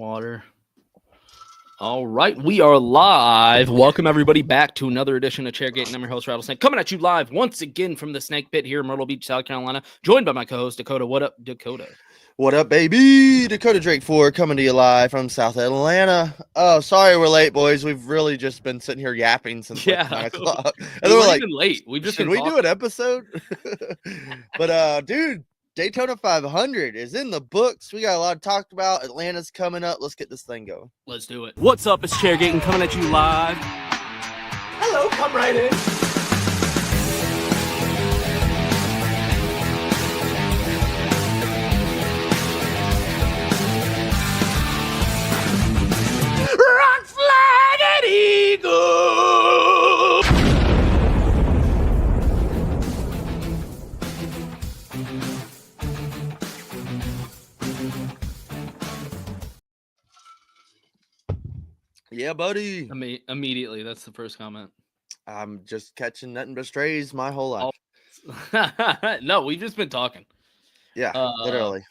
water. All right, we are live. Welcome everybody back to another edition of Chairgatin. I'm your host Rattlesnake, coming at you live once again from the Snake Pit here in Myrtle Beach, South Carolina. Joined by my co-host Dakota. What up, Dakota? What up, baby? Dakota Drake 4 coming to you live from South Atlanta. Oh, sorry we're late, boys. We've really just been sitting here yapping since like 9 o'clock. And then we're like, even late. We've just should we do an episode? But dude, Daytona 500 is in the books. We got a lot to talk about. Atlanta's coming up. Let's get this thing going. Let's do it. What's up? It's Chairgatin coming at you live. Hello, come right in. Rock flag and eagle. Yeah, buddy. Immediately, that's the first comment. I'm just catching nothing but strays my whole life. No, we've just been talking. Yeah, literally.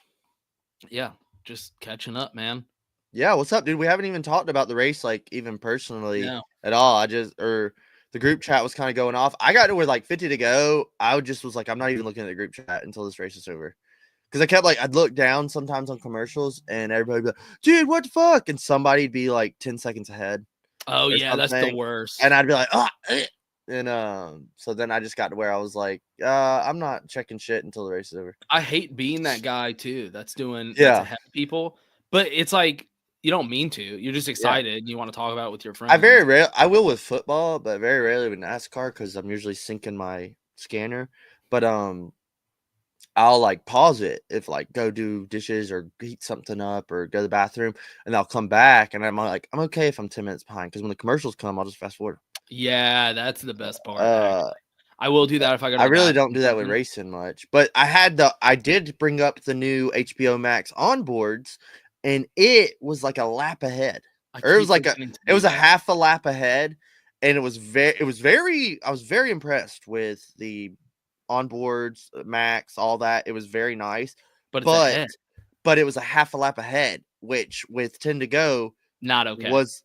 Yeah, just catching up, man. Yeah, what's up, dude? We haven't even talked about the race, like, even personally at all. The group chat was kind of going off. I got to where, like, 50 to go. I just was like, I'm not even looking at the group chat until this race is over. Because I kept, like, I'd look down sometimes on commercials, and everybody would be like, dude, what the fuck? And somebody'd be, like, 10 seconds ahead. Oh, yeah, that's the worst. And I'd be like, And so then I just got to where I was like, I'm not checking shit until the race is over. I hate being that guy, too, that's ahead of people. But it's like, you don't mean to. You're just excited. And you want to talk about it with your friends. I will with football, but very rarely with NASCAR because I'm usually syncing my scanner. But I'll like pause it if like go do dishes or heat something up or go to the bathroom, and I'll come back and I'm like, I'm okay if I'm 10 minutes behind because when the commercials come, I'll just fast forward. Yeah, that's the best part. I will do that if I go. I really don't do that with racing much, but I did bring up the new HBO Max onboards. And it was like a lap ahead, or it was a half a lap ahead, and I was very impressed with the onboards, Max, all that. It was very nice, but it was a half a lap ahead, which with 10 to go, not okay. Was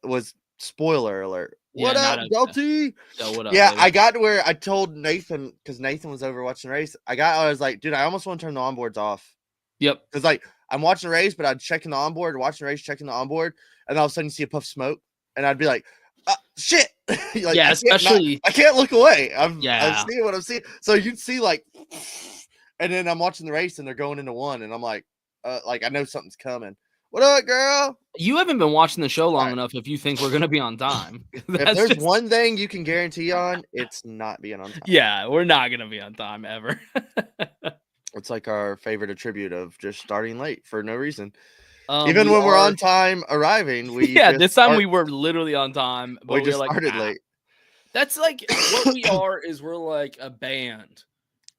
spoiler alert. Yeah, what up, Delty? What up, yeah, baby? I got to where I told Nathan because Nathan was over watching the race. I was like, dude, I almost want to turn the onboards off. Yep, because like. I'm watching the race, but I'd checking the onboard, watching the race, checking the onboard, and all of a sudden you see a puff of smoke, and I'd be like, shit. Like, yeah, I can't look away. I'm seeing what I'm seeing. So you'd see like, and then I'm watching the race and they're going into one, and I'm like I know something's coming. What up, girl? You haven't been watching the show long enough if you think we're going to be on time. If there's one thing you can guarantee on, it's not being on time. Yeah, we're not going to be on time ever. It's like our favorite attribute of just starting late for no reason. Even when we're on time arriving, this time we were literally on time, but we just started late. That's like what we are. Is we're like a band.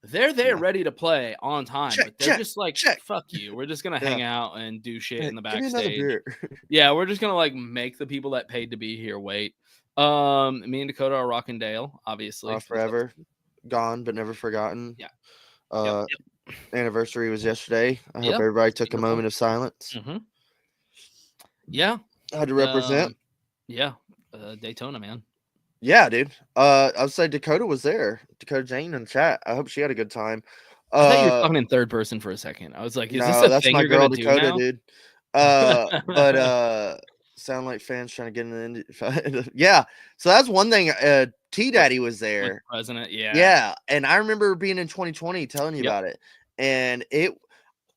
They're there ready to play on time, but they're just like, fuck you. We're just gonna hang out and do shit in the backstage. Yeah, we're just gonna like make the people that paid to be here wait. Me and Dakota are rocking Dale, obviously. Forever gone but never forgotten. Yeah. Anniversary was yesterday. I hope everybody took a moment of silence. Mm-hmm. Yeah, I had to represent. Daytona, man. Yeah, dude. I would say Dakota was there. Dakota Jane in the chat. I hope she had a good time. I thought you were talking in third person for a second. I was like, is this a that's thing my you're girl gonna Dakota, do now? Dude. But sound like fans trying to get in the yeah. So that's one thing. T Daddy was there. Like president, yeah. And I remember being in 2020 telling you about it. And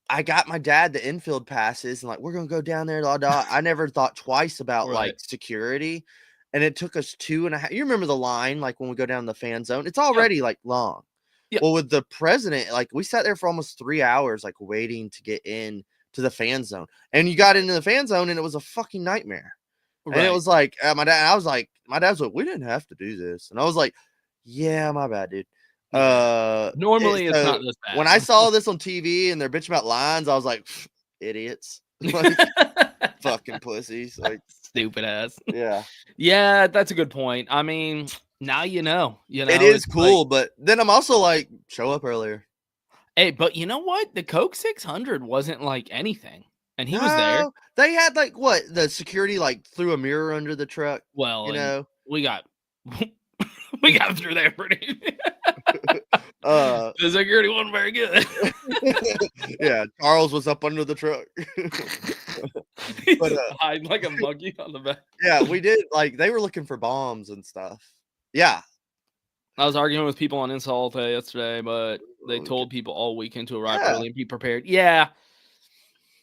I got my dad the infield passes and like, we're gonna go down there. I never thought twice about like security. And it took us 2.5. You remember the line, like when we go down the fan zone, it's already like long. Yep. Well, with the president, like we sat there for almost 3 hours, like waiting to get in to the fan zone. And you got into the fan zone and it was a fucking nightmare. Right. And it was like, my dad's like, we didn't have to do this. And I was like, yeah, my bad, dude. Normally it's not this bad. When I saw this on TV and they're bitching about lines, I was like, idiots. Like, fucking pussies. Like stupid ass. Yeah. Yeah, that's a good point. I mean, now you know. It is cool, like, but then I'm also like, show up earlier. Hey, but you know what? The Coke 600 wasn't like anything. and he was there. They had like what the security like threw a mirror under the truck. Well, you know, we got we got through there pretty. The security wasn't very good. Yeah, Charles was up under the truck. But hiding like a monkey on the back. Yeah, we did. Like they were looking for bombs and stuff. Yeah, I was arguing with people on Insult yesterday, but they told people all weekend to arrive early and be prepared. Yeah.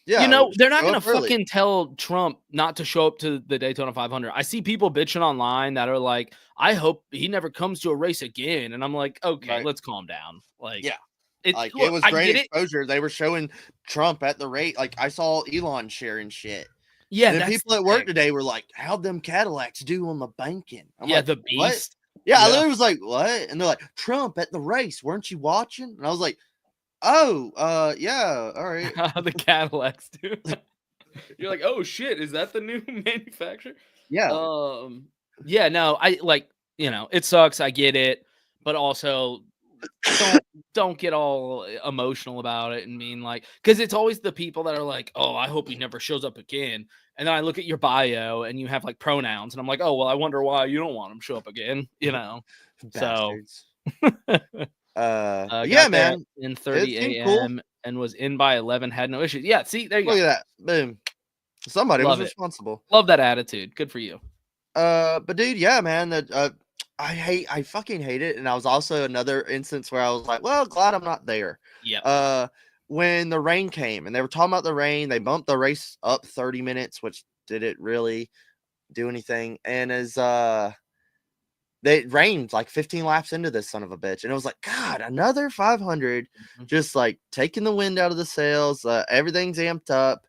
Yeah, you know, they're not going to fucking tell Trump not to show up to the Daytona 500. I see people bitching online that are like, I hope he never comes to a race again. And I'm like, okay, let's calm down. Like, yeah, it was great exposure. They were showing Trump at the rate. Like, I saw Elon sharing shit. Yeah, and people at work today were like, how'd them Cadillacs do on the banking? I'm like, the beast. What? Yeah, I literally was like, what? And they're like, Trump at the race. Weren't you watching? And I was like, oh, yeah, all right. The Cadillacs, dude. You're like, oh shit, is that the new manufacturer? Yeah. Yeah, no, I like, you know, it sucks. I get it, but also don't get all emotional about it and mean like, because it's always the people that are like, oh, I hope he never shows up again. And then I look at your bio and you have like pronouns, and I'm like, oh, well, I wonder why you don't want him to show up again, you know? Bastards. So yeah, man, in 30 a.m. and was in by 11, had no issues. Yeah, see, there you go. Look at that. Boom. Somebody was responsible. Love that attitude. Good for you. But dude, yeah, man, I fucking hate it. And I was also another instance where I was like, well, glad I'm not there. Yeah. When the rain came and they were talking about the rain, they bumped the race up 30 minutes, which didn't really do anything. And as it rained like 15 laps into this son of a bitch, and it was like, God, another 500, just like taking the wind out of the sails. Everything's amped up.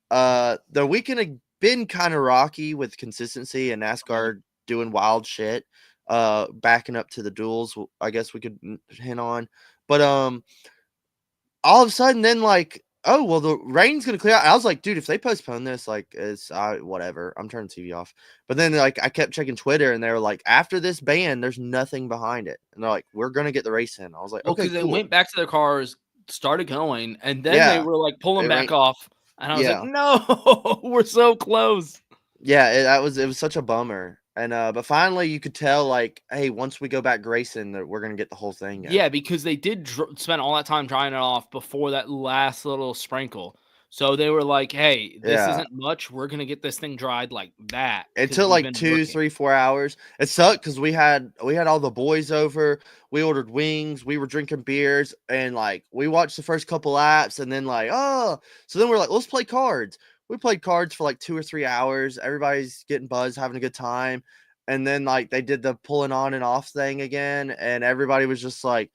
The weekend had been kind of rocky with consistency and NASCAR doing wild shit, backing up to the duels, I guess we could hint on. But all of a sudden, then like, oh well, the rain's gonna clear out. I was like, dude, if they postpone this, like, it's whatever. I'm turning the TV off. But then like I kept checking Twitter, and they were like, after this ban, there's nothing behind it, and they're like, we're gonna get the race in. I was like, okay, because they went back to their cars, started going, and then they were like pulling back off, and I was like, no, we're so close. Yeah, it was such a bummer. And but finally you could tell, like, hey, once we go back racing, that we're gonna get the whole thing in. Yeah, because they did spend all that time drying it off before that last little sprinkle. So they were like, hey, this isn't much. We're gonna get this thing dried like that. It took like 2, 3, 4 hours. It sucked because we had all the boys over. We ordered wings. We were drinking beers, and like we watched the first couple laps, and then like, oh, so then we're like, let's play cards. We played cards for like 2 or 3 hours. Everybody's getting buzzed, having a good time. And then like they did the pulling on and off thing again. And everybody was just like,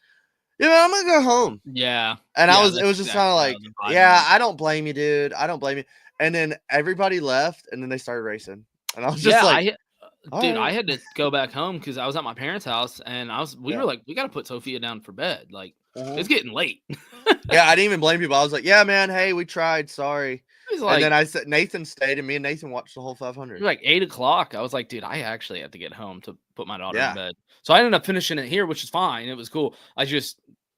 yeah, I'm going to go home. Yeah. And it was just kind of like, yeah, I don't blame you, dude. I don't blame you. And then everybody left, and then they started racing. And I was just like, I had to go back home because I was at my parents' house, and we were like, we got to put Sophia down for bed. Like, it's getting late. Yeah, I didn't even blame people. I was like, yeah, man, hey, we tried. Sorry. Like, and then I said Nathan stayed, and me and Nathan watched the whole 500. It was like 8 o'clock. I was like, dude, I actually have to get home to put my daughter in bed. So I ended up finishing it here, which is fine. It was cool.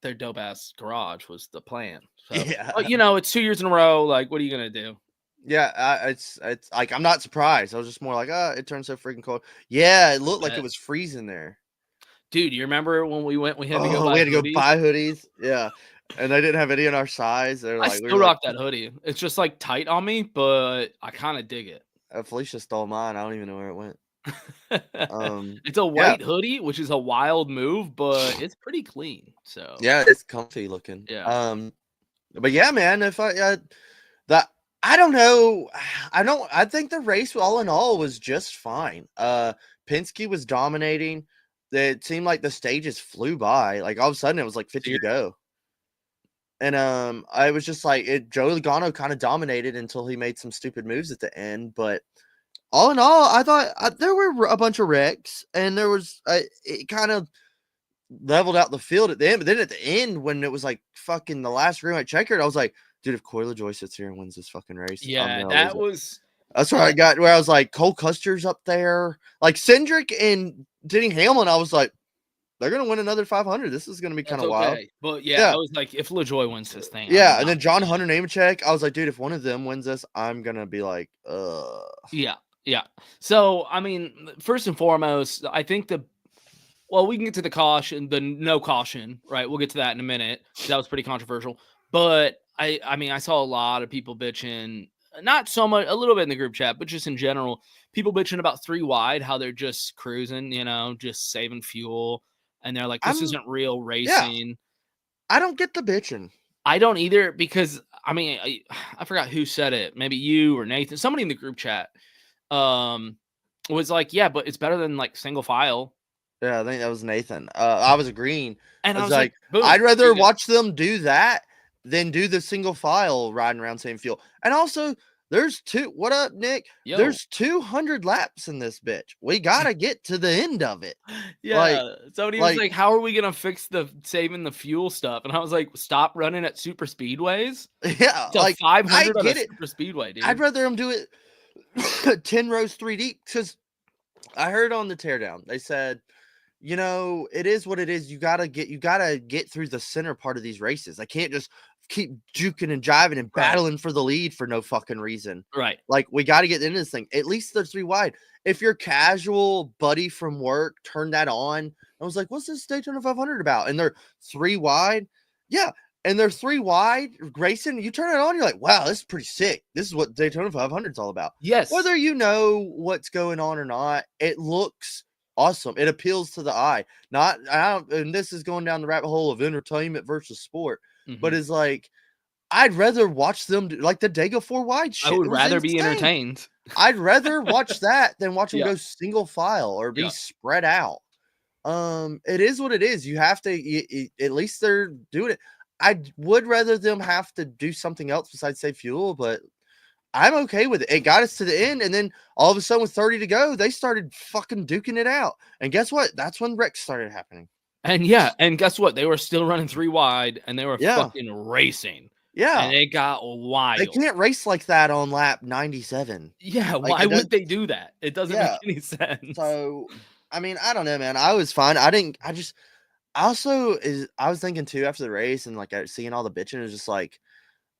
Their dope ass garage was the plan. So, but, you know, it's 2 years in a row. Like, what are you gonna do? Yeah, it's like I'm not surprised. I was just more like, it turned so freaking cold. Yeah, it looked like it was freezing there. Dude, you remember when we went? We had to go. We had to go buy hoodies. Yeah. And they didn't have any in our size. They're like, I still rock that hoodie. It's just like tight on me, but I kind of dig it. Felicia stole mine. I don't even know where it went. It's a white hoodie, which is a wild move, but it's pretty clean. So yeah, it's comfy looking. Yeah. But yeah, man, if I don't know. I think the race all in all was just fine. Penske was dominating. It seemed like the stages flew by. Like all of a sudden it was like 50 to go. And I was just like, Joe Logano kind of dominated until he made some stupid moves at the end. But all in all, I thought there were a bunch of wrecks, and there was it kind of leveled out the field at the end. But then at the end, when it was like fucking the last green light checkered, I was like, dude, if Coy LaJoie sits here and wins this fucking race, yeah, that's where I got where I was like, Cole Custer's up there, like Cindric and Denny Hamlin. I was like, they're gonna win another 500. This is gonna be kind of wild. But I was like, if LaJoy wins this thing, and then John Hunter Nemechek, I was like, dude, if one of them wins this, I'm gonna be like, Yeah. So I mean, first and foremost, I think we can get to the no caution, right? We'll get to that in a minute. That was pretty controversial, but I mean, I saw a lot of people bitching, not so much, a little bit in the group chat, but just in general, people bitching about 3 wide, how they're just cruising, just saving fuel. And they're like, this isn't real racing. Yeah. I don't get the bitching. I don't either, because I mean, I forgot who said it. Maybe you or Nathan, somebody in the group chat was like, yeah, but it's better than like single file. Yeah, I think that was Nathan. I was agreeing. And I was like, boom, I'd rather watch them do that than do the single file riding around saving fuel. And also, what up, Nick? Yo. There's 200 laps in this bitch. We gotta get to the end of it. Yeah. Somebody was like, how are we gonna fix the saving the fuel stuff? And I was like, stop running at super speedways. Yeah, it's like 500 on a super speedway, dude. I'd rather them do it 10 rows 3 deep, because I heard on the teardown they said, it is what it is. You gotta get through the center part of these races. I can't just keep juking and jiving and battling for the lead for no fucking reason. Right. Like, we got to get into this thing. At least they're 3 wide. If your casual buddy from work turned that on, I was like, what's this Daytona 500 about? And they're 3 wide. Yeah. And they're 3 wide racing. You turn it on, you're like, wow, this is pretty sick. This is what Daytona 500 is all about. Yes. Whether you know what's going on or not, it looks awesome. It appeals to the eye. And this is going down the rabbit hole of entertainment versus sport. But it's like, I'd rather watch them do, like the Dega 4 wide shit. I would rather be entertained. I'd rather watch that than watch them go single file or be spread out. It is what it is. You have to, at least they're doing it. I would rather them have to do something else besides save fuel, but I'm okay with it. It got us to the end, and then all of a sudden with 30 to go, they started fucking duking it out. And guess what? That's when wrecks started happening. And guess what? They were still running 3 wide, and they were fucking racing. Yeah. And it got wild. They can't race like that on lap 97. Yeah, why would they do that? It doesn't make any sense. So, I mean, I don't know, man. I was fine. I was thinking too after the race and like seeing all the bitching, it was just like,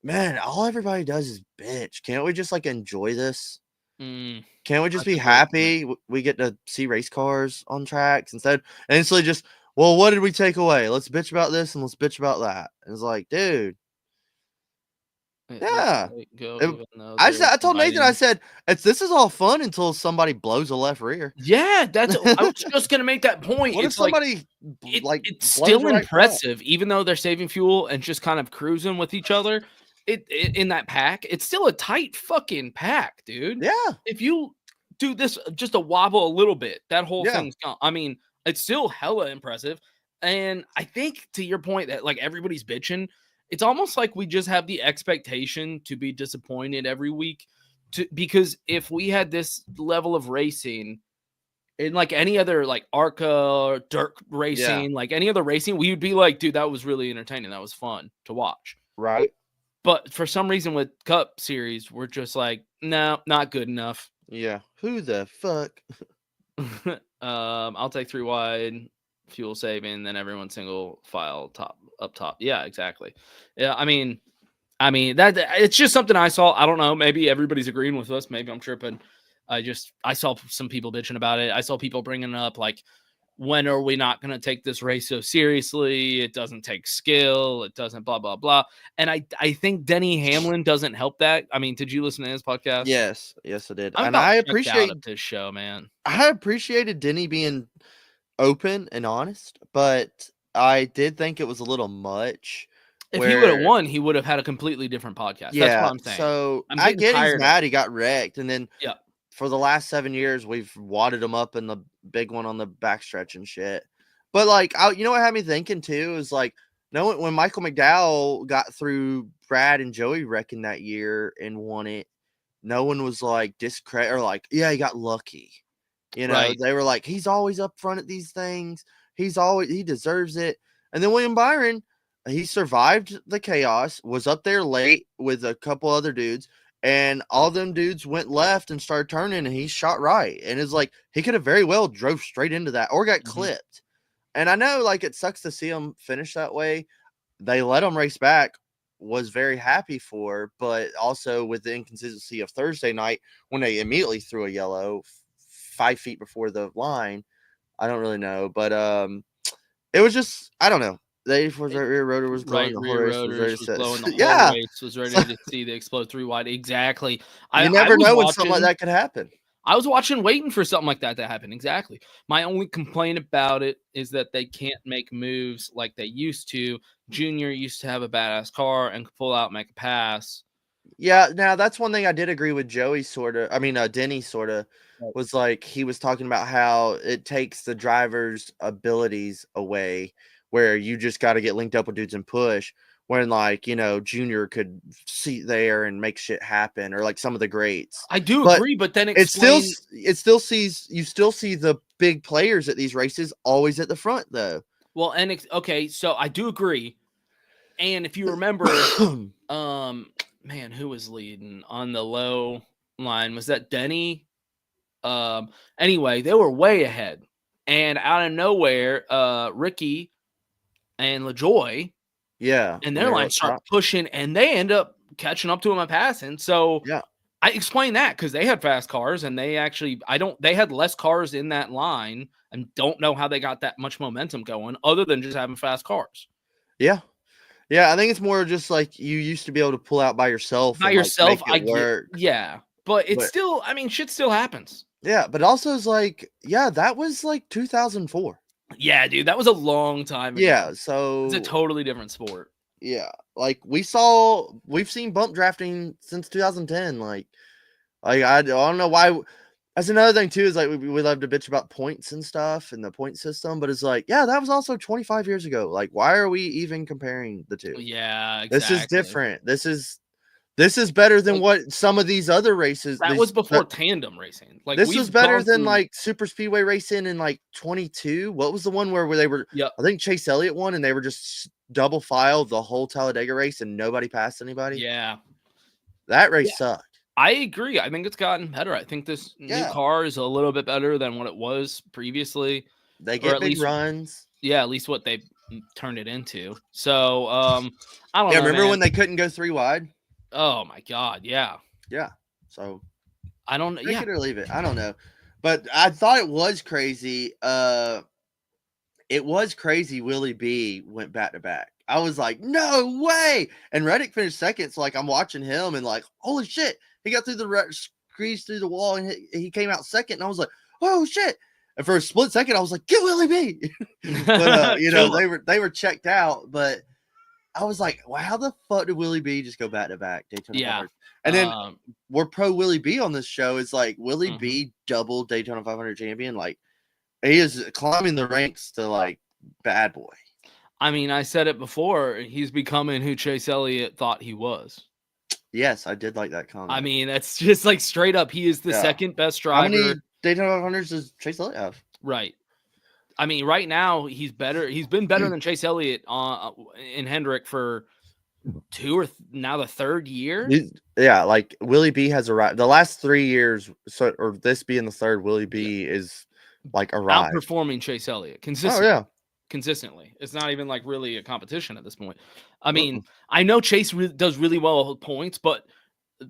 man, all everybody does is bitch. Can't we just like enjoy this? Can't we just be happy we get to see race cars on tracks instead? And instantly just, well, what did we take away? Let's bitch about this and let's bitch about that. And it's like, dude. Yeah. I told Nathan, I said, this is all fun until somebody blows a left rear. Yeah, I was just gonna make that point. What if somebody it's still impressive, even though they're saving fuel and just kind of cruising with each other. It in that pack, it's still a tight fucking pack, dude. Yeah. If you do this just a wobble a little bit, that whole thing's gone. I mean, it's still hella impressive. And I think to your point that like everybody's bitching, it's almost like we just have the expectation to be disappointed every week. Because if we had this level of racing in like any other like ARCA or dirt racing, like any other racing, we would be like, dude, that was really entertaining. That was fun to watch. Right. But for some reason with Cup Series, we're just like, no, not good enough. Yeah. Who the fuck? I'll take 3 wide, fuel saving, then everyone single file up top. Yeah, exactly. Yeah, I mean that it's just something I saw. I don't know. Maybe everybody's agreeing with us. Maybe I'm tripping. I saw some people bitching about it. I saw people bringing up like, when are we not going to take this race so seriously? It doesn't take skill. It doesn't blah, blah, blah. And I think Denny Hamlin doesn't help that. I mean, did you listen to his podcast? Yes, I did. And I appreciate this show, man. I appreciated Denny being open and honest, but I did think it was a little much. If he would have won, he would have had a completely different podcast. Yeah, that's what I'm saying. So I get he's mad he got wrecked, and then for the last 7 years, we've wadded him up in the big one on the backstretch and shit. But like, you know what had me thinking too is like, when Michael McDowell got through Brad and Joey wrecking that year and won it, no one was like discredit or like, yeah, he got lucky. You know, They were like, he's always up front at these things. He deserves it. And then William Byron, he survived the chaos, was up there late with a couple other dudes. And all them dudes went left and started turning, and he shot right. And it's like he could have very well drove straight into that or got clipped. And I know, like, it sucks to see them finish that way. They let them race back, was very happy for, but also with the inconsistency of Thursday night when they immediately threw a yellow 5 feet before the line. I don't really know, but it was just, I don't know. The 84's rear rotor was glowing. The whole race was ready to blowing. The whole yeah, race was ready to see the explode 3 wide. Exactly. You never know when something like that could happen. I was waiting for something like that to happen. Exactly. My only complaint about it is that they can't make moves like they used to. Junior used to have a badass car and pull out, make a pass. Yeah, now that's one thing I did agree with Joey Denny sort of was like, he was talking about how it takes the driver's abilities away, where you just got to get linked up with dudes and push, when, like, Junior could see there and make shit happen, or like some of the greats. I do agree, but then you still see the big players at these races always at the front though. Well, and okay, so I do agree. And if you remember, man, who was leading on the low line? Was that Denny? Anyway, they were way ahead. And out of nowhere, Ricky and LaJoy, and their line start pushing, and they end up catching up to him and passing. So I explained that because they had fast cars, and they actually they had less cars in that line, and don't know how they got that much momentum going other than just having fast cars. Yeah. Yeah, I think it's more just like you used to be able to pull out by yourself. By yourself, I get. Yeah, but it's still, I mean, shit still happens. Yeah, but also it's like, that was like 2004. Yeah, dude, that was a long time ago. Yeah, so it's a totally different sport. Yeah, like we've seen bump drafting since 2010. Like I don't know why. That's another thing too, is like we love to bitch about points and stuff and the point system, but it's like, that was also 25 years ago. Like, why are we even comparing the two? Yeah, exactly. This is different. This is better than what some of these other races. That was before tandem racing. Like, this was better than like super speedway racing in like 22. What was the one where they were? I think Chase Elliott won, and they were just double file the whole Talladega race, and nobody passed anybody. Yeah, that race sucked. I agree. I think it's gotten better. I think this new car is a little bit better than what it was previously. They get big runs. Yeah, at least what they turned it into. So I don't know. Remember when they couldn't go 3 wide? Oh my God, yeah. Yeah. So I don't know. Take it or leave it. I don't know. But I thought it was crazy. It was crazy Willy B went back-to-back. I was like, no way. And Reddick finished second. So like I'm watching him and like, holy shit. He got through squeezed through the wall, and he came out second. And I was like, oh shit. And for a split second, I was like, get Willy B. But they were checked out, but I was like, wow, how the fuck did Willy B just go back-to-back Daytona 500? And then we're pro Willy B on this show. It's like Willy B double Daytona 500 champion. Like, he is climbing the ranks to like bad boy. I mean, I said it before. He's becoming who Chase Elliott thought he was. Yes, I did like that comment. I mean, that's just like straight up. He is the second best driver. How many Daytona 500s does Chase Elliott have? Right. I mean, right now he's better. He's been better than Chase Elliott in Hendrick for now the third year. Yeah, like Willy B has arrived. The last 3 years, or this being the third, Willy B is like arrived, outperforming Chase Elliott consistently. Oh yeah, consistently. It's not even like really a competition at this point. I mean, I know Chase does really well with points, but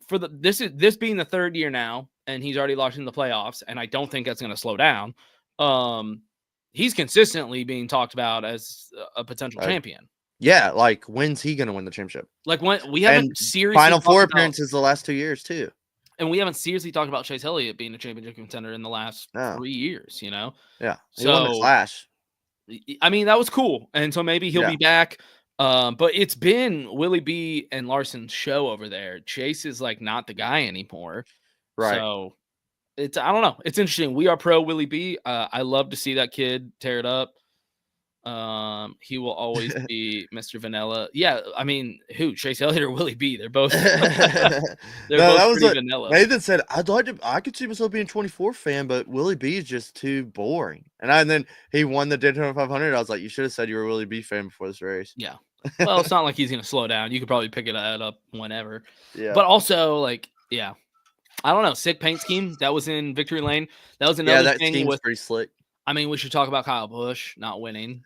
for this being the third year now, and he's already lost in the playoffs, and I don't think that's going to slow down. He's consistently being talked about as a potential champion. Yeah, like when's he going to win the championship? Like when we haven't seriously Final Four appearances the last 2 years too, and we haven't seriously talked about Chase Elliott being a championship contender in the last 3 years. Yeah, he won the Flash. I mean, that was cool, and so maybe he'll be back. But it's been Willy B and Larson's show over there. Chase is like not the guy anymore, right? So I don't know. It's interesting. We are pro Willy B. I love to see that kid tear it up. He will always be Mr. Vanilla. Yeah, I mean, who? Chase Elliott or Willy B? They're both. Both pretty vanilla. Nathan said, I could see myself being a 24 fan, but Willy B is just too boring. And then he won the Daytona 500. I was like, you should have said you were a Willy B fan before this race. Yeah. Well, it's not like he's gonna slow down. You could probably pick it up whenever. Yeah. But also, like, I don't know. Sick paint scheme that was in Victory Lane. That was another that thing scheme's pretty slick. I mean, we should talk about Kyle Busch not winning.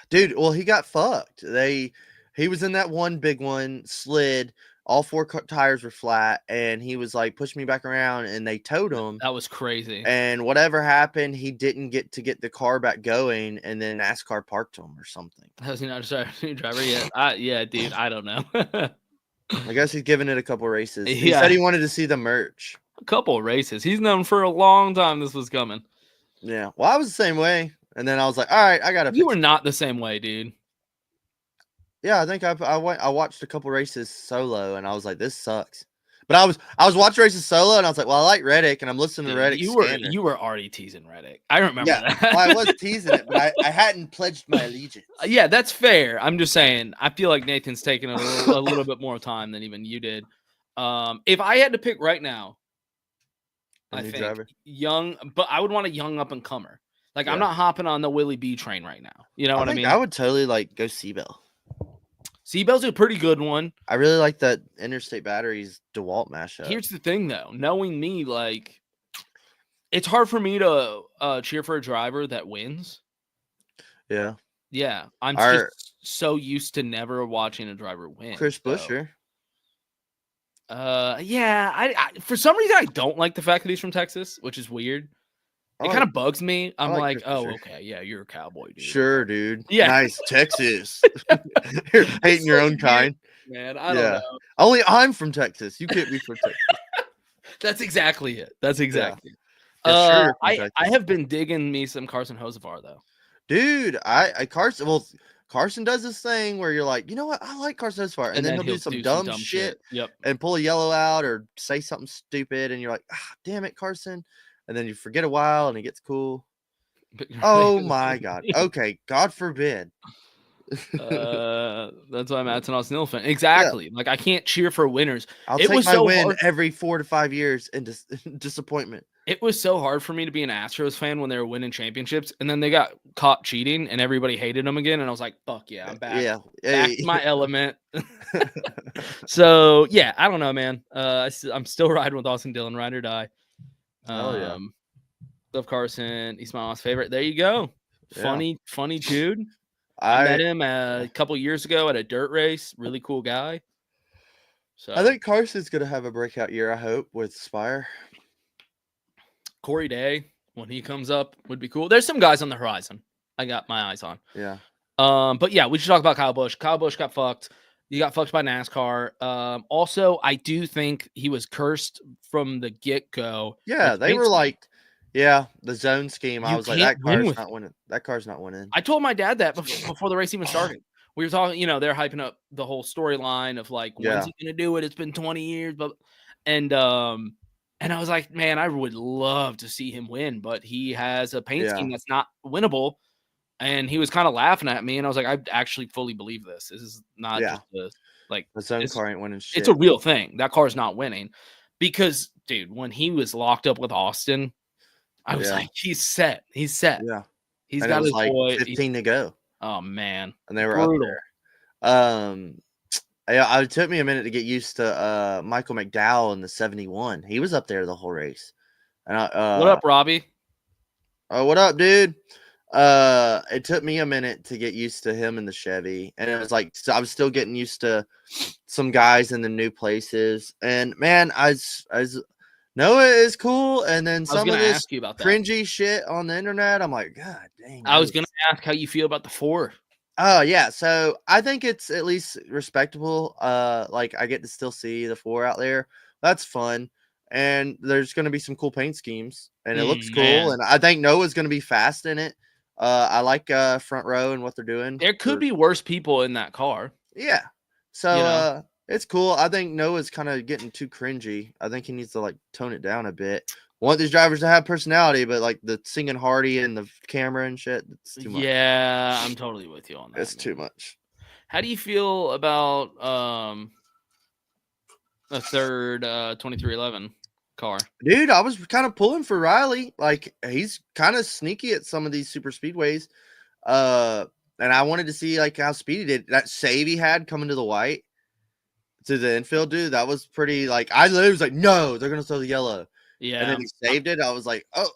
Dude, well, he got fucked. He was in that one big one, slid, all four tires were flat, and he was like, push me back around, and they towed him. That was crazy. And whatever happened, he didn't get the car back going, and then NASCAR parked him or something. Has he not started a new driver yet? Yeah, dude, I don't know. I guess he's giving it a couple races. He said he wanted to see the merch. A couple of races. He's known for a long time this was coming. Yeah. Well, I was the same way. And then I was like, all right, I got to. You were not the same way, dude. Yeah, I think I watched a couple races solo, and I was like, this sucks. But I was watching races solo, and I was like, well, I like Reddick, and I'm listening to Reddick. You were already teasing Reddick. I remember that. Well, I was teasing it, but I hadn't pledged my allegiance. Yeah, that's fair. I'm just saying. I feel like Nathan's taking a little bit more time than even you did. If I had to pick right now, I think driver? young, but I would want a young up and comer. Like I'm not hopping on the Willy B train right now. You know what I mean? I would totally like go Seabell. Seabell's a pretty good one. I really like that Interstate Batteries DeWalt mashup. Here's the thing, though. Knowing me, like, it's hard for me to cheer for a driver that wins. Yeah. Yeah. I'm just so used to never watching a driver win. Chris Buescher. Yeah. I for some reason, I don't like the fact that he's from Texas, which is weird. It kind of bugs me. I'm like, oh, okay, yeah, you're a cowboy, dude. Sure, dude. Yeah. Nice, Texas. You're hating your own kind. Man, I don't know. Only I'm from Texas. You can't be from Texas. That's exactly it. That's exactly it. Yeah, I have been digging me some Carson Hocevar, though. Dude, Carson does this thing where you're like, you know what? I like Carson Hocevar. And then he'll do some dumb shit. Yep. And pull a yellow out or say something stupid. And you're like, damn it, Carson. And then you forget a while and it gets cool. Oh my God. Okay. God forbid. That's why Matt's an Austin Hill fan. Exactly. Yeah. Like I can't cheer for winners. I'll take my win every 4 to 5 years in disappointment. It was so hard for me to be an Astros fan when they were winning championships, and then they got caught cheating, and everybody hated them again. And I was like, "Fuck yeah, I'm back. Yeah, back to my element." So yeah, I don't know, man. I'm still riding with Austin Dillon, ride or die. Love Carson. He's my mom's favorite. There you go. Funny dude. I met him a couple years ago at a dirt race. Really cool guy. So I think Carson's gonna have a breakout year. I hope with Spire. Corey Day, when he comes up, would be cool. There's some guys on the horizon I got my eyes on. Yeah. But yeah, we should talk about Kyle Busch. Kyle Busch got fucked. He got fucked by NASCAR. Also, I do think he was cursed from the get-go. Yeah, they were like, the zone scheme. I was like, that car's not winning. That car's not winning. I told my dad that before the race even started. We were talking, they're hyping up the whole storyline of like, when's he gonna do it? It's been 20 years, but and I was like, man, I would love to see him win, but he has a paint scheme that's not winnable. And he was kind of laughing at me, and I was like, I actually fully believe this. This is not just the zone car ain't winning shit. It's a real thing. That car's not winning because, dude, when he was locked up with Austin, I was like, he's set. He's set. Yeah, he's got his like boy. 15 to go. Oh man, and they were brutal. Up there. It took me a minute to get used to Michael McDowell in the 71. He was up there the whole race. And what up, Robbie? Oh, what up, dude? It took me a minute to get used to him in the Chevy, and it was like I was still getting used to some guys in the new places. And man, Noah is cool, and then some of this cringy shit on the internet. I'm like, God dang. I was gonna ask how you feel about the 4. Oh yeah, so I think it's at least respectable. Like I get to still see the 4 out there. That's fun, and there's going to be some cool paint schemes, and it looks cool. And I think Noah's going to be fast in it. I like front row and what they're doing. There could be worse people in that car. Yeah, so it's cool. I think Noah's kind of getting too cringy. I think he needs to like tone it down a bit. Want these drivers to have personality, but like the singing Hardy and the camera and shit, it's too much. Yeah, I'm totally with you on that. It's too much. How do you feel about a third 2311 car? Dude, I was kind of pulling for Riley. Like he's kind of sneaky at some of these super speedways. And I wanted to see like how speedy did. That save he had coming to the white to the infield, dude. That was pretty like I literally was like, no, they're gonna throw the yellow. Yeah. And then he saved it. I was like, oh.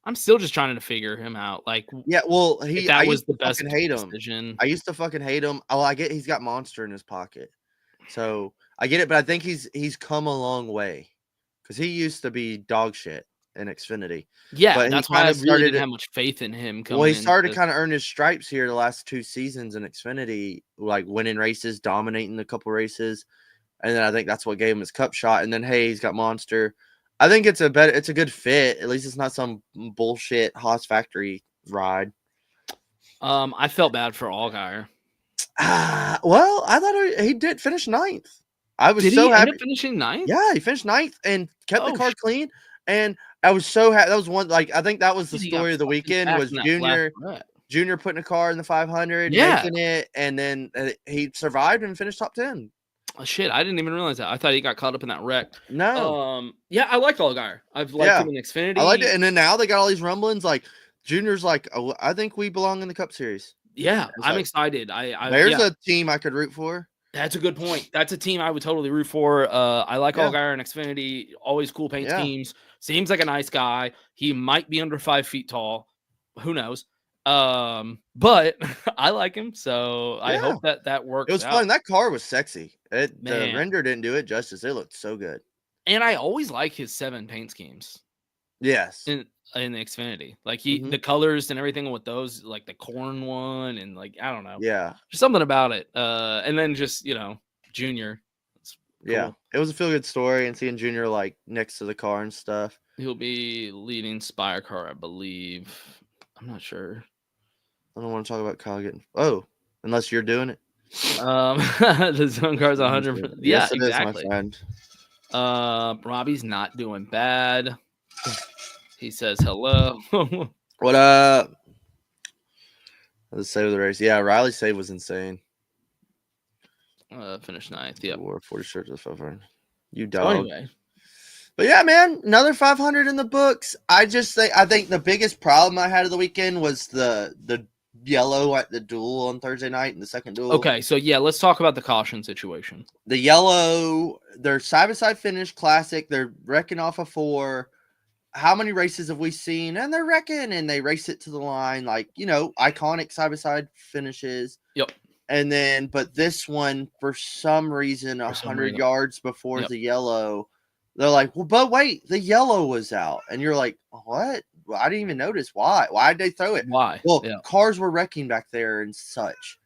I'm still just trying to figure him out. Like, yeah, well, that was the best decision. I used to fucking hate him. Oh, I get he's got Monster in his pocket, so I get it. But I think he's come a long way because he used to be dog shit in Xfinity. Yeah, but that's why I really didn't have much faith in him. Well, he started to kind of earn his stripes here the last 2 seasons in Xfinity, like winning races, dominating a couple races, and then I think that's what gave him his cup shot. And then hey, he's got Monster. I think it's a good fit. At least it's not some bullshit Haas factory ride. I felt bad for Allgaier. Well, I thought he did finish 9th. I was did so he happy. End up finishing 9th? Yeah, he finished 9th and kept the car clean. And I was so happy. That was one, like, I think that was the story of the weekend was Junior putting a car in the 500, making it, and then he survived and finished top 10. Oh, shit, I didn't even realize that. I thought he got caught up in that wreck. No. Yeah, I like Allgaier. I've liked him in Xfinity. I liked it, and then now they got all these rumblings. Like Junior's like, oh, I think we belong in the Cup Series. Yeah, I'm like, excited. There's a team I could root for. That's a good point. That's a team I would totally root for. I like Allgaier and Xfinity. Always cool paint schemes. Seems like a nice guy. He might be under 5 feet tall. Who knows? But I like him, so I hope that works. It was fun. That car was sexy. The render didn't do it justice. It looked so good. And I always like his 7 paint schemes. Yes. In the Xfinity. Like the colors and everything with those, like the corn one and like I don't know. Yeah. There's something about it. And then just, Junior. Cool. Yeah. It was a feel good story and seeing Junior like next to the car and stuff. He'll be leading Spire car, I believe. I'm not sure. I don't want to talk about Kyle getting unless you're doing it. The zone car's 100%. Yeah, yes, it exactly. is, my friend. Robbie's not doing bad. He says hello. What up? Let's save the race. Yeah, Riley's save was insane. Finished 9th. Yeah, wore 40 shirts of 500. You dog. So anyway. But yeah, man, another 500 in the books. I think the biggest problem I had of the weekend was the yellow at the duel on Thursday night and the second duel. Okay, so yeah, let's talk about the caution situation. The yellow, they're side-by-side finish classic. They're wrecking off of 4. How many races have we seen? And they're wrecking and they race it to the line, like, iconic side-by-side finishes. Yep. And then, but this one, for some reason, 100 yards before the yellow, they're like, well, but wait, the yellow was out. And you're like, what? Well, I didn't even notice. Why? Why did they throw it? Why? Well, cars were wrecking back there and such.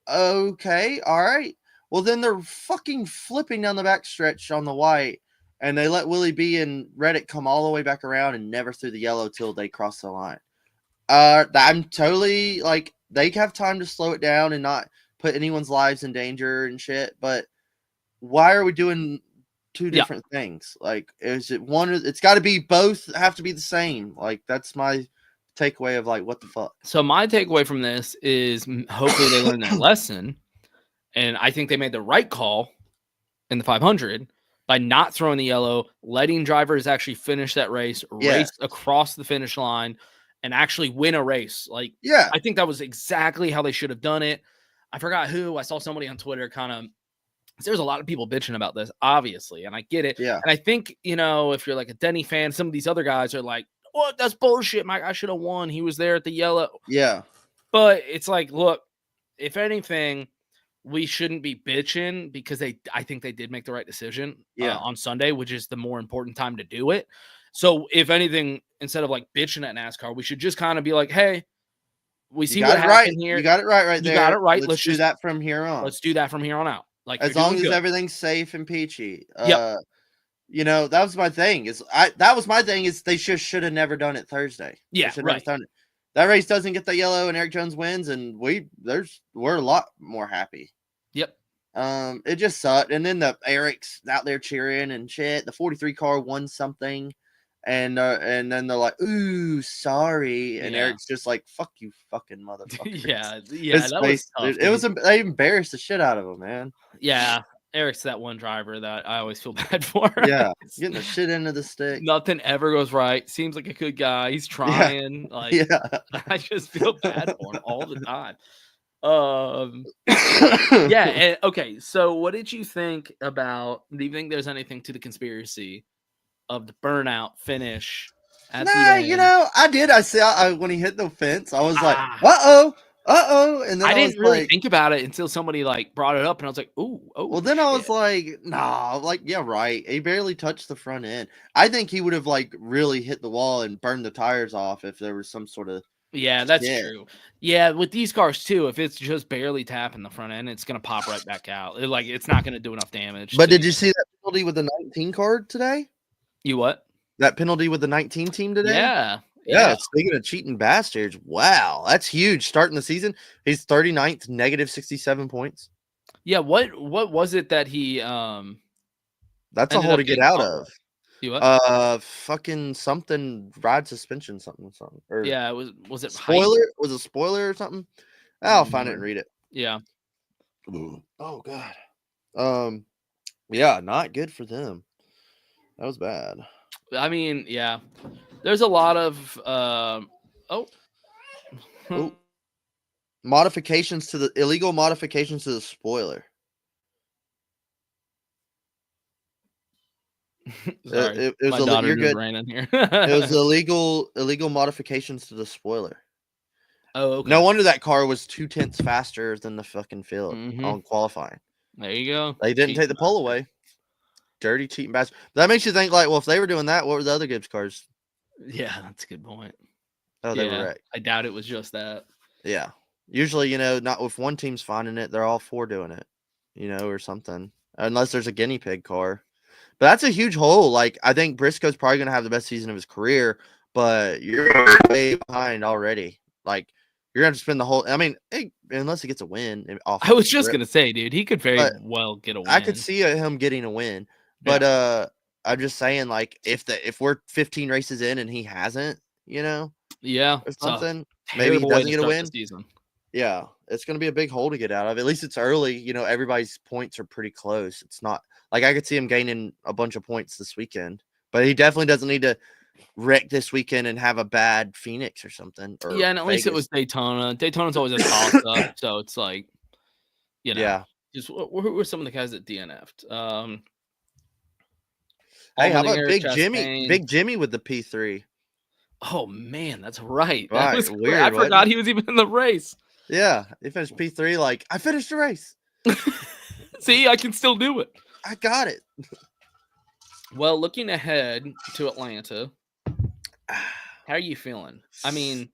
Okay, all right. Well, then they're fucking flipping down the backstretch on the white, and they let Willy B and Reddick come all the way back around and never threw the yellow till they crossed the line. I'm totally like, they have time to slow it down and not put anyone's lives in danger and shit, but why are we doing 2 different things? Like, is it one? It's got to be both. Have to be the same. Like, that's my takeaway of like, what the fuck. So my takeaway from this is hopefully they learned their lesson, and I think they made the right call in the 500 by not throwing the yellow, letting drivers actually finish that race across the finish line, and actually win a race. Like, I think that was exactly how they should have done it. I forgot who. I saw somebody on Twitter kind of. There's a lot of people bitching about this, obviously, and I get it. Yeah. And I think, if you're like a Denny fan, some of these other guys are like, "What? That's bullshit. Mike, I should have won. He was there at the yellow." Yeah. But it's like, look, if anything, we shouldn't be bitching because I think they did make the right decision on Sunday, which is the more important time to do it. So if anything, instead of like bitching at NASCAR, we should just kind of be like, hey, we see what happened here. You got it right there. You got it right. Let's do that from here on. Let's do that from here on out. Like, as long as everything's safe and peachy. That was my thing. Is they should have never done it Thursday. Yeah, right. That race doesn't get the yellow and Eric Jones wins, and we're a lot more happy. Yep. It just sucked. And then the Eric's out there cheering and shit. The 43 car won something. And then they're like, "Ooh, sorry," and Eric's just like, "Fuck you, fucking motherfucker." yeah. That was tough, they embarrassed the shit out of him, man. Yeah, Eric's that one driver that I always feel bad for. Yeah, getting the shit into the stick. Nothing ever goes right. Seems like a good guy. He's trying. I just feel bad for him all the time. Okay. So, what did you think about? Do you think there's anything to the conspiracy of the burnout finish at the Nah, end. I did. I saw when he hit the fence. I was like, uh-oh, and then I I was didn't really like, think about it until somebody like brought it up, and I was like, oh, well, then I was shit. like, nah, like, yeah, right. He barely touched the front end. I think he would have like really hit the wall and burned the tires off if there was some sort of Yeah, that's shit. true. Yeah, with these cars too, if it's just barely tapping the front end, it's gonna pop right back out. It's not gonna do enough damage. But did you see that penalty with the 19 card today? You what? That penalty with the 19 team today? Yeah. Yeah, speaking of cheating bastards, wow, that's huge. Starting the season, he's 39th, negative 67 points. Yeah, what was it that he That's a ended hole up to get getting out caught of. with? You what? Fucking something, ride suspension, something, or Yeah, was it height? spoiler? Was it spoiler or something? I'll find it and read it. Yeah. Oh god. Yeah, not good for them. That was bad. I mean, yeah. There's a lot of Oh. Modifications to the illegal modifications to the spoiler. Sorry, It was my daughter you're just good. ran in here. It was illegal modifications to the spoiler. Oh, okay. No wonder that car was 2/10 faster than the fucking field on qualifying. There you go. They didn't take the pole away. Dirty cheating bastard. That makes you think like, well, if they were doing that, what were the other Gibbs cars? Yeah, that's a good point. Oh, they were wrecked. I doubt it was just that. Yeah. Usually, not if one team's finding it, they're all four doing it, or something. Unless there's a guinea pig car. But that's a huge hole. Like, I think Briscoe's probably going to have the best season of his career, but you're way behind already. Like, you're going to spend the whole – I mean, unless he gets a win. I was just going to say, dude, he could very well get a win. I could see him getting a win. But I'm just saying, like, if we're 15 races in and he hasn't, or something, maybe he doesn't get a win. Yeah, it's going to be a big hole to get out of. At least it's early. Everybody's points are pretty close. It's not like I could see him gaining a bunch of points this weekend, but he definitely doesn't need to wreck this weekend and have a bad Phoenix or something. Or and at least it was Daytona. Daytona's always a toss up, so it's like, yeah. Just who were some of the guys that DNF'd? Hey, how about Big Jimmy? Big Jimmy with the P3. Oh man, that's right. That was weird. I forgot he was even in the race. Yeah, he finished P3. Like, I finished the race. See, I can still do it. I got it. Well, looking ahead to Atlanta, how are you feeling? I mean,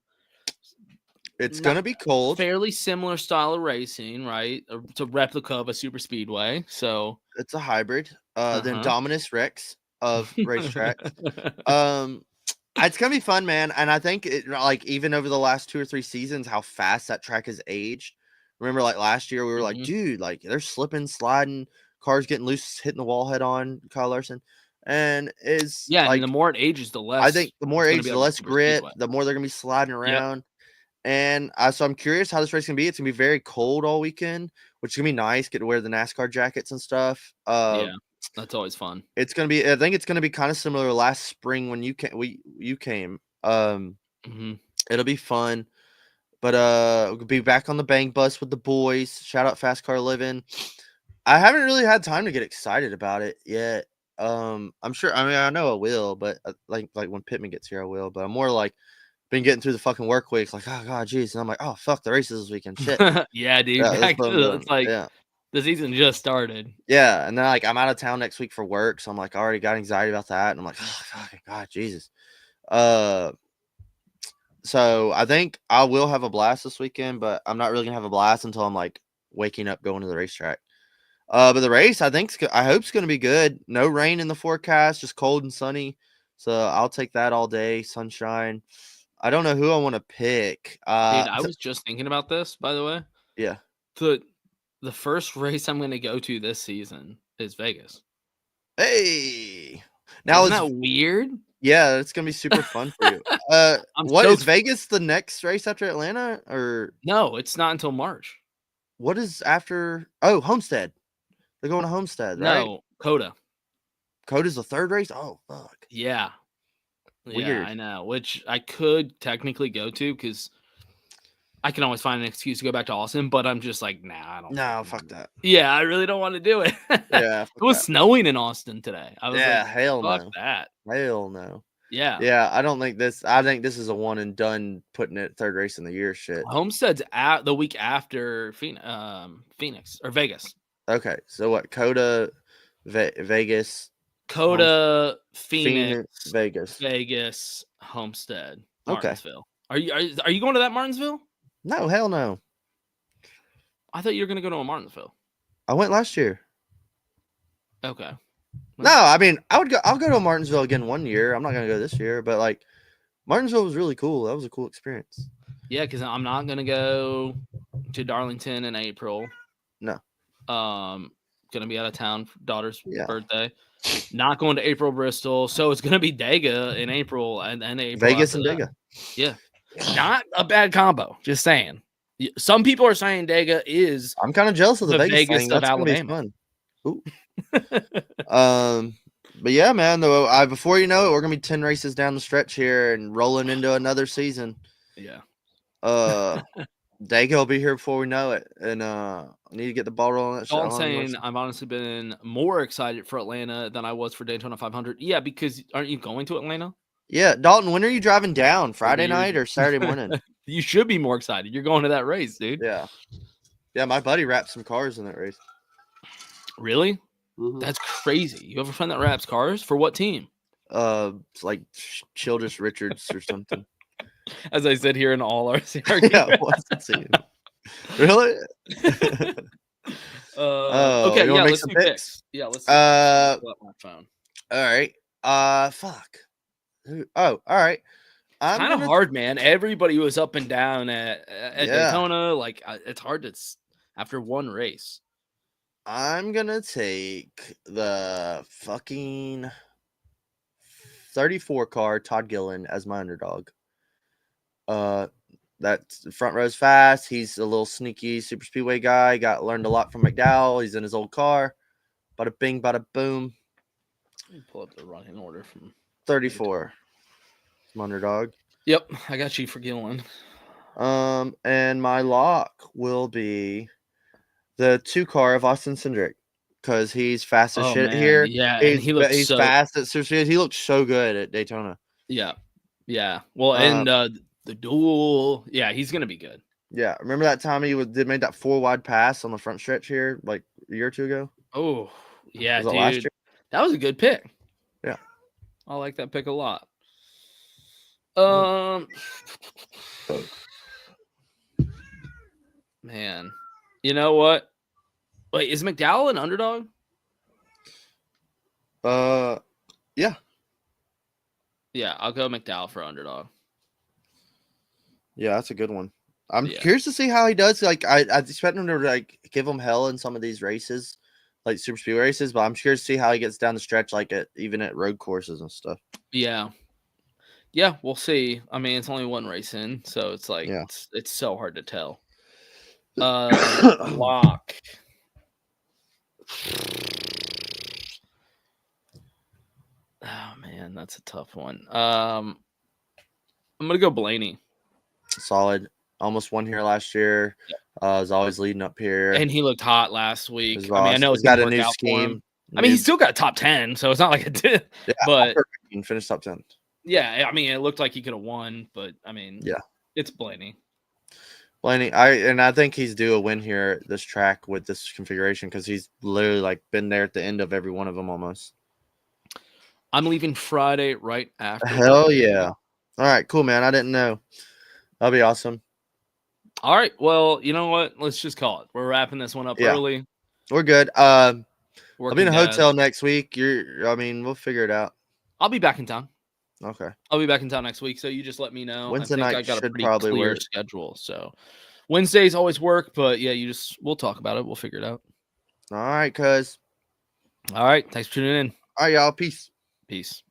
it's going to be cold. Fairly similar style of racing, right? It's a replica of a super speedway. So it's a hybrid. The Indominus Rex of racetracks. It's going to be fun, man. And I think even over the last 2 or 3 seasons, how fast that track has aged. Remember, like last year, we were like, dude, like they're slipping, sliding, cars getting loose, hitting the wall head on, Kyle Larson. And and the more it ages, the less. I think the more it ages, the less grit, the more they're going to be sliding around. Yep. And so I'm curious how this race can be. It's going to be very cold all weekend, which is going to be nice. Get to wear the NASCAR jackets and stuff. That's always fun. It's going to be, I think it's going to be kind of similar to last spring when you came. It'll be fun. But we'll be back on the bang bus with the boys. Shout out Fast Car Living. I haven't really had time to get excited about it yet. I'm sure. I mean, I know I will, but like when Pittman gets here, I will. But I'm more like been getting through the fucking work week. Like, oh god, geez, and I'm like, oh fuck, the races this weekend. Shit. Yeah, dude. It's like the season just started. Yeah, and then like I'm out of town next week for work, so I'm like I already got anxiety about that, and I'm like, oh fucking god, Jesus. So I think I will have a blast this weekend, but I'm not really gonna have a blast until I'm like waking up going to the racetrack. But the race, I hope it's gonna be good. No rain in the forecast, just cold and sunny. So I'll take that all day, sunshine. I don't know who I want to pick. Dude, I was just thinking about this, by the way. Yeah. The first race I'm gonna go to this season is Vegas. Hey. Now isn't that weird? Yeah, it's gonna be super fun for you. Is Vegas the next race after Atlanta, or no? It's not until March. What is after? Oh, Homestead. They're going to Homestead, right? No, Coda. Coda's the third race. Oh, fuck. Yeah. Weird. Yeah, I know. Which I could technically go to because I can always find an excuse to go back to Austin, but I'm just like, nah, I don't. No, fuck that. Yeah, I really don't want to do it. Yeah, it was snowing in Austin today. I was hell fuck no. that. Hell no. Yeah. Yeah, I don't think this. I think this is a one and done. Putting it third race in the year. Shit. Homestead's at the week after Phoenix or Vegas. Okay, so what? Coda, Vegas, Coda, Phoenix, Vegas, Homestead, Okay. Martinsville. Are you going to that Martinsville? No, hell no. I thought you were going to go to a Martinsville. I went last year. Okay. No, I mean I'll go to Martinsville again one year. I'm not gonna go this year, but like Martinsville was really cool. That was a cool experience. Yeah, because I'm not gonna go to Darlington in April. No. Gonna be out of town for daughter's birthday. Not going to April Bristol, so it's gonna be Dega in April and then April Vegas and Dega. Yeah, not a bad combo. Just saying. Some people are saying Dega is. I'm kind of jealous of the Vegas thing. of That's Alabama. Gonna be fun. But yeah, man. Though before you know it, we're gonna be 10 races down the stretch here and rolling into another season. Yeah. Dega will be here before we know it, and I need to get the ball rolling. All I'm saying, I've honestly been more excited for Atlanta than I was for Daytona 500. Yeah, because aren't you going to Atlanta? Yeah, Dalton. When are you driving down? Friday night or Saturday morning? You should be more excited. You're going to that race, dude. Yeah. Yeah, my buddy wrapped some cars in that race. Really? Mm-hmm. That's crazy. You have a friend that wraps cars? For what team? It's like Childress Richards or something. As I said here in all our yeah, what's the team? Really? Okay, yeah, let's do picks. Yeah, let's pull up my phone. All right. Fuck. All right. It's kind of hard, man. Everybody was up and down at Daytona. Like, it's hard to after one race. I'm gonna take the fucking 34 car Todd Gillen as my underdog. That front row's fast. He's a little sneaky super speedway guy. Learned a lot from McDowell. He's in his old car. Bada bing, bada boom. Let me pull up the running order from 34. My underdog. Yep, I got you for Gillen. And my lock will be the 2 car of Austin Cindric because he's fast as shit here. Yeah, he's fast at he looks so good at Daytona. Yeah. Well, and the duel, yeah, he's gonna be good. Yeah, remember that time he made that 4 wide pass on the front stretch here like a year or 2 ago? Oh, yeah, dude, last year? That was a good pick. Yeah, I like that pick a lot. Man, you know what? Wait, is McDowell an underdog? Yeah. Yeah, I'll go McDowell for underdog. Yeah, that's a good one. I'm curious to see how he does. Like, I expect him to like give him hell in some of these races, like super speed races. But I'm curious to see how he gets down the stretch, like even at road courses and stuff. Yeah, we'll see. I mean, it's only one race in, so it's like it's so hard to tell. Lock. Oh man, that's a tough one. I'm gonna go Blaney. Solid. Almost won here last year. Is always leading up here, and he looked hot last week. I mean, I know he's got a new scheme. I mean, he's still got top 10, so it's not like it did. Yeah, but he can finish top 10. Yeah, I mean, it looked like he could have won, but I mean, it's Blaney. I think he's due a win here at this track with this configuration because he's literally like been there at the end of every one of them almost. I'm leaving Friday right after. Hell yeah! All right, cool, man. I didn't know. That'll be awesome. All right, well, you know what? Let's just call it. We're wrapping this one up early. We're good. I'll be in a hotel next week. We'll figure it out. I'll be back in town. Okay. I'll be back in town next week, so you just let me know. Wednesday night I got a pretty probably clear schedule, so Wednesdays always work, but yeah, we'll talk about it. We'll figure it out. All right, cuz. All right, thanks for tuning in. All right, y'all. Peace. Peace.